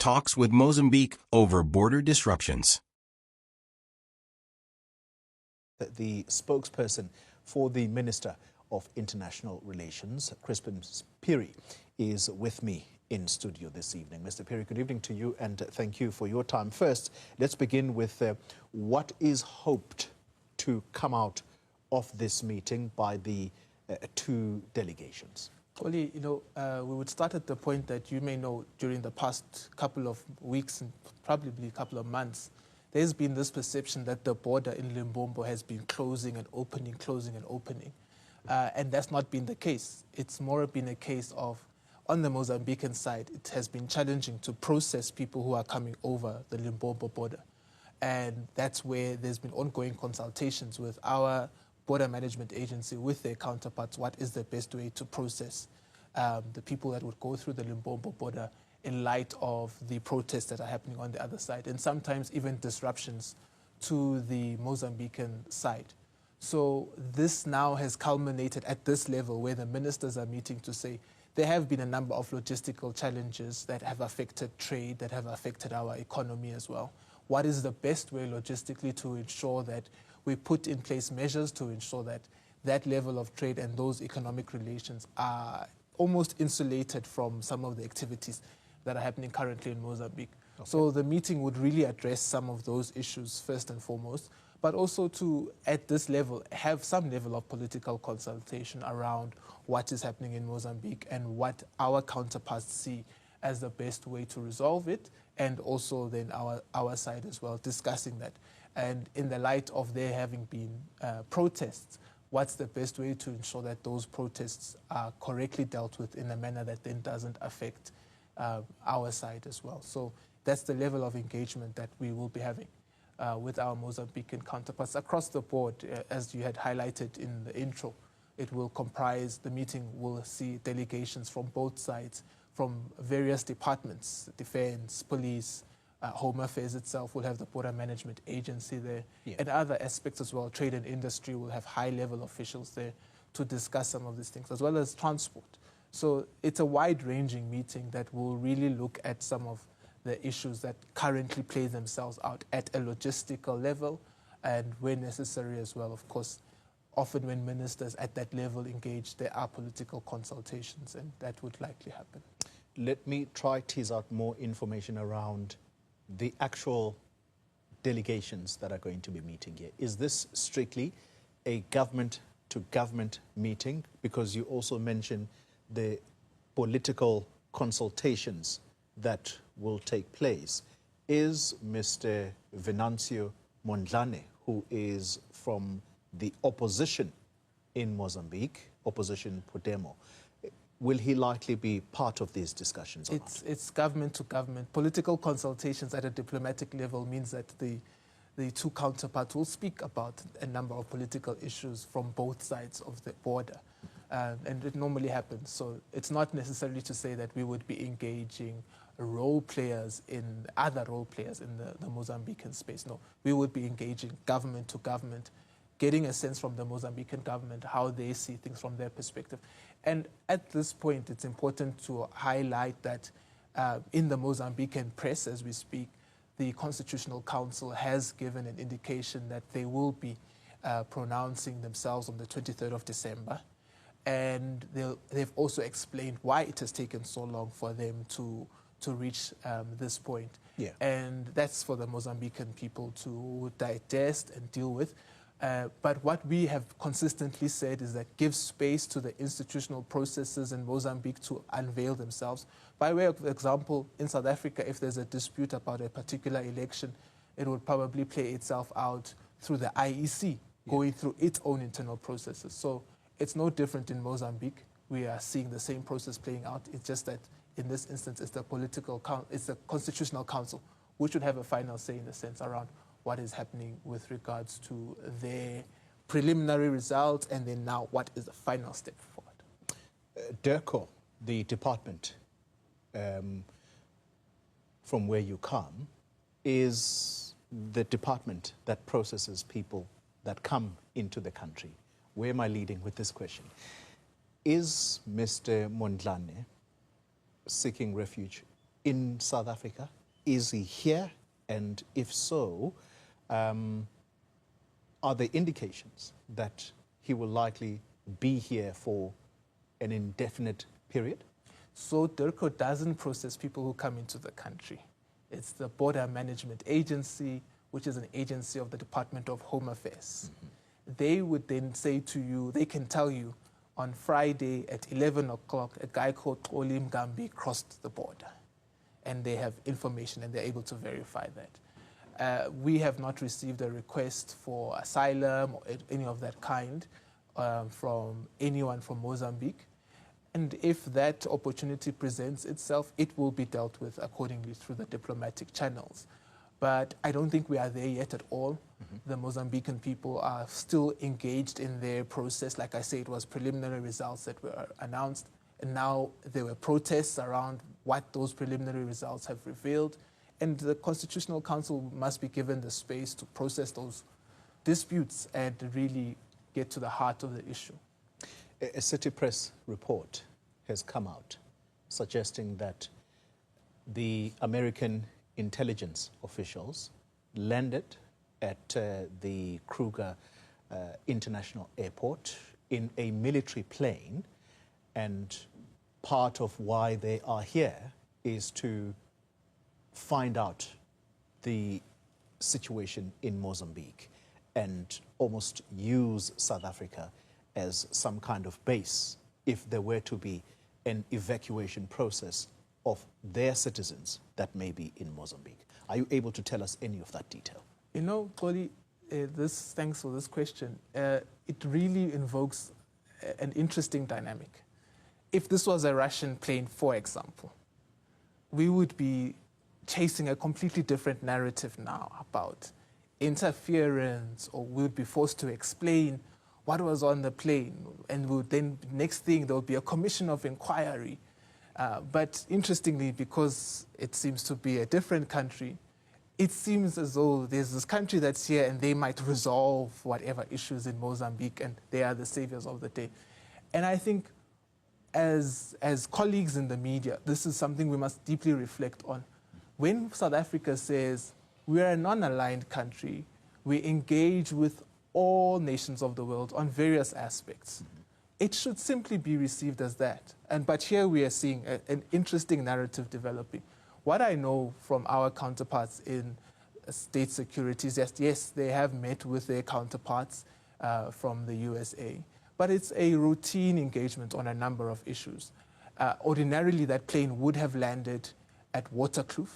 talks with Mozambique over border disruptions. The spokesperson for the Minister of International Relations, Crispin Phiri, is with me in studio this evening. Mr. Phiri, good evening to you and thank you for your time. First, let's begin with what is hoped to come out of this meeting by the two delegations. Well, you know, we would start at the point that you may know during the past couple of weeks and probably a couple of months, there's been this perception that the border in Limpopo has been closing and opening, closing and opening. And that's not been the case. It's more been a case of, on the Mozambican side, it has been challenging to process people who are coming over the Limpopo border. And that's where there's been ongoing consultations with our border management agency, with their counterparts, what is the best way to process the people that would go through the Limpopo border in light of the protests that are happening on the other side, and sometimes even disruptions to the Mozambican side. So this now has culminated at this level where the ministers are meeting to say there have been a number of logistical challenges that have affected trade, that have affected our economy as well. What is the best way logistically to ensure that we put in place measures to ensure that that level of trade and those economic relations are almost insulated from some of the activities that are happening currently in Mozambique. Okay. So the meeting would really address some of those issues first and foremost, but also to, at this level, have some level of political consultation around what is happening in Mozambique and what our counterparts see as the best way to resolve it, and also then our side as well, discussing that. And in the light of there having been protests, what's the best way to ensure that those protests are correctly dealt with in a manner that then doesn't affect our side as well. So that's the level of engagement that we will be having with our Mozambican counterparts across the board. As you had highlighted in the intro, it will comprise, the meeting will see delegations from both sides, from various departments, defense, police, Home Affairs itself will have the border management agency there, yeah, and other aspects as well. Trade and industry will have high-level officials there to discuss some of these things, as well as transport. So it's a wide-ranging meeting that will really look at some of the issues that currently play themselves out at a logistical level, and where necessary as well, of course. Often when ministers at that level engage, there are political consultations, and that would likely happen. Let me try to tease out more information around the actual delegations that are going to be meeting here. Is this strictly a government-to-government meeting? Because you also mentioned the political consultations that will take place. Is Mr. Venancio Mondlane, who is from the opposition in Mozambique, opposition Podemo, will he likely be part of these discussions? It's government to government. Political consultations at a diplomatic level means that the two counterparts will speak about a number of political issues from both sides of the border. And it normally happens. So it's not necessarily to say that we would be engaging other role players in the Mozambican space. No, we would be engaging government to government, getting a sense from the Mozambican government how they see things from their perspective. And at this point, it's important to highlight that in the Mozambican press, as we speak, the Constitutional Council has given an indication that they will be pronouncing themselves on the 23rd of December. And they've also explained why it has taken so long for them to reach this point. Yeah. And that's for the Mozambican people to digest and deal with. But what we have consistently said is that give space to the institutional processes in Mozambique to unveil themselves. By way of example, in South Africa, if there's a dispute about a particular election, it would probably play itself out through the IEC, going through its own internal processes. So it's no different in Mozambique. We are seeing the same process playing out. It's just that in this instance, it's the Constitutional Council, which would have a final say in a sense around what is happening with regards to their preliminary results, and then now what is the final step forward. DIRCO, the department from where you come, is the department that processes people that come into the country. Where am I leading with this question? Is Mr. Mondlane seeking refuge in South Africa? Is he here? And if so, are there indications that he will likely be here for an indefinite period? So DIRCO doesn't process people who come into the country. It's the Border Management Agency, which is an agency of the Department of Home Affairs. Mm-hmm. They would then say to you, they can tell you, on Friday at 11 o'clock, a guy called Oli Mgambi crossed the border. And they have information and they're able to verify that. We have not received a request for asylum or any of that kind from anyone from Mozambique. And if that opportunity presents itself, it will be dealt with accordingly through the diplomatic channels. But I don't think we are there yet at all. Mm-hmm. The Mozambican people are still engaged in their process. Like I say, it was preliminary results that were announced. And now there were protests around what those preliminary results have revealed. And the Constitutional Council must be given the space to process those disputes and really get to the heart of the issue. A City Press report has come out suggesting that the American intelligence officials landed at the Kruger International Airport in a military plane, and part of why they are here is to find out the situation in Mozambique and almost use South Africa as some kind of base if there were to be an evacuation process of their citizens that may be in Mozambique. Are you able to tell us any of that detail? You know, Koli, thanks for this question. It really invokes an interesting dynamic. If this was a Russian plane, for example, we would be chasing a completely different narrative now about interference, or we would be forced to explain what was on the plane, and then next thing there would be a commission of inquiry. But interestingly, because it seems to be a different country, it seems as though there's this country that's here and they might resolve whatever issues in Mozambique, and they are the saviors of the day. And I think as colleagues in the media, this is something we must deeply reflect on. When South Africa says we're a non-aligned country, we engage with all nations of the world on various aspects, it should simply be received as that. But here we are seeing an interesting narrative developing. What I know from our counterparts in state securities, yes, they have met with their counterparts from the USA, but it's a routine engagement on a number of issues. Ordinarily, that plane would have landed at Waterkloof,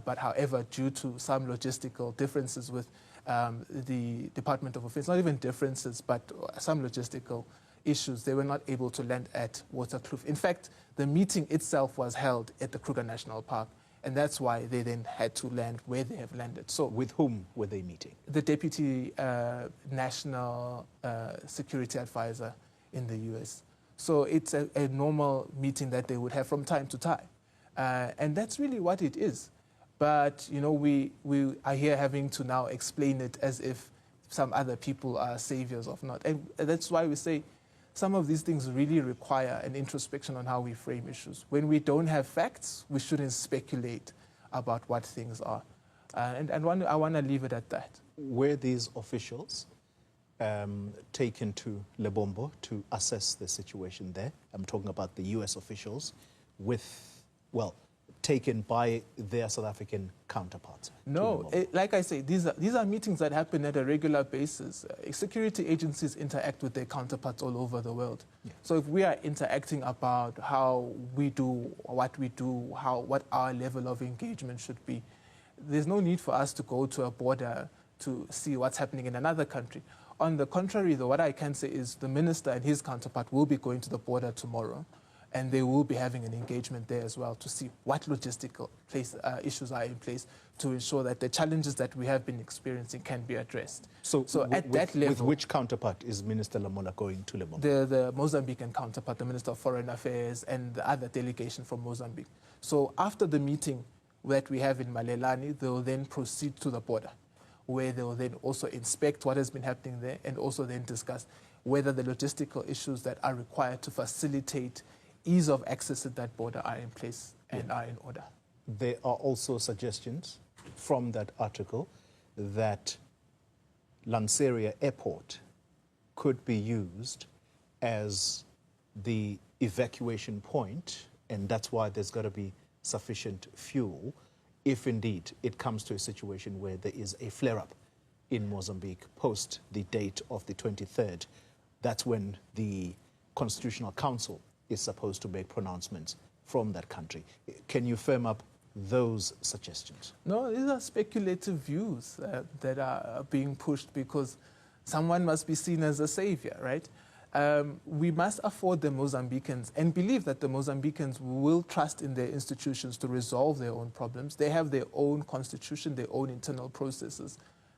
but however, due to some logistical differences with the Department of Affairs, not even differences, but some logistical issues, they were not able to land at Waterkloof. In fact, the meeting itself was held at the Kruger National Park, and that's why they then had to land where they have landed. So, with whom were they meeting? The Deputy National Security Advisor in the US. So it's a normal meeting that they would have from time to time. And that's really what it is. But, you know, we are here having to now explain it as if some other people are saviors of not. And that's why we say some of these things really require an introspection on how we frame issues. When we don't have facts, we shouldn't speculate about what things are. And I want to leave it at that. Were these officials taken to Lebombo to assess the situation there? I'm talking about the US officials taken by their South African counterparts? No, like I say, these are meetings that happen at a regular basis. Security agencies interact with their counterparts all over the world. Yeah. So if we are interacting about how we do what we do, what our level of engagement should be, there's no need for us to go to a border to see what's happening in another country. On the contrary, though, what I can say is the minister and his counterpart will be going to the border tomorrow, and they will be having an engagement there as well to see what logistical issues are in place to ensure that the challenges that we have been experiencing can be addressed. So at that level... With which counterpart is Minister Lamola going to Lebombo? The Mozambican counterpart, the Minister of Foreign Affairs, and the other delegation from Mozambique. So after the meeting that we have in Malelani, they will then proceed to the border, where they will then also inspect what has been happening there and also then discuss whether the logistical issues that are required to facilitate ease of access at that border are in place and are in order. there are also suggestions from that article that Lanseria Airport could be used as the evacuation point, and that's why there's got to be sufficient fuel if indeed it comes to a situation where there is a flare-up in Mozambique post the date of the 23rd. That's when the Constitutional Council is supposed to make pronouncements from that country. Can you firm up those suggestions? No, these are speculative views that are being pushed because someone must be seen as a savior, right? We must afford the Mozambicans and believe that the Mozambicans will trust in their institutions to resolve their own problems. They have their own constitution, their own internal processes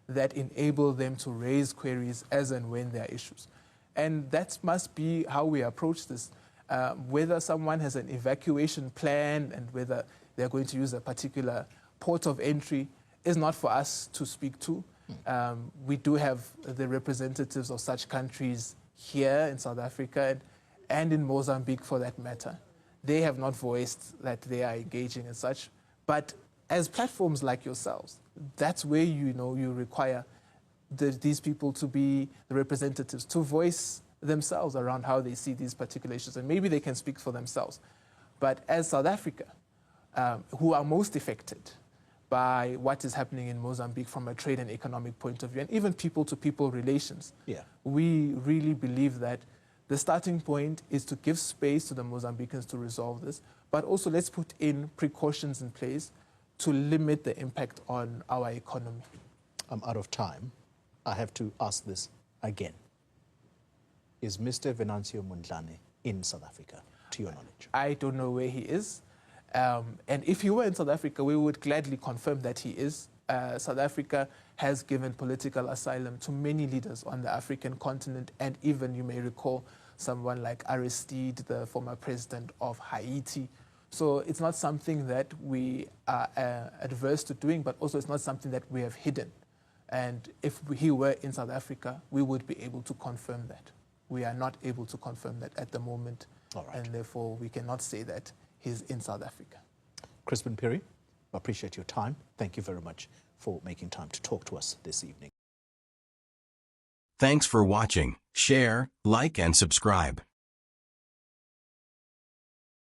that enable them to raise queries as and when there are issues. And that must be how we approach this. Whether someone has an evacuation plan and whether they're going to use a particular port of entry is not for us to speak to. We do have the representatives of such countries here in South Africa and in Mozambique for that matter. They have not voiced that they are engaging in such. But as platforms like yourselves, that's where you require these people to be the representatives, to voice themselves around how they see these particular issues. And maybe they can speak for themselves. But as South Africa, who are most affected by what is happening in Mozambique from a trade and economic point of view, and even people-to-people relations, we really believe that the starting point is to give space to the Mozambicans to resolve this, but also let's put in precautions in place to limit the impact on our economy. I'm out of time. I have to ask this again. Is Mr. Venancio Mondlane in South Africa, to your knowledge? I don't know where he is. And if he were in South Africa, we would gladly confirm that he is. South Africa has given political asylum to many leaders on the African continent, and even, you may recall, someone like Aristide, the former president of Haiti. So it's not something that we are adverse to doing, but also it's not something that we have hidden. And if he were in South Africa, we would be able to confirm that. We are not able to confirm that at the moment, and therefore we cannot say that he's in South Africa. Crispin Piri, I appreciate your time. Thank you very much for making time to talk to us this evening. Thanks for watching. Share, like, and subscribe.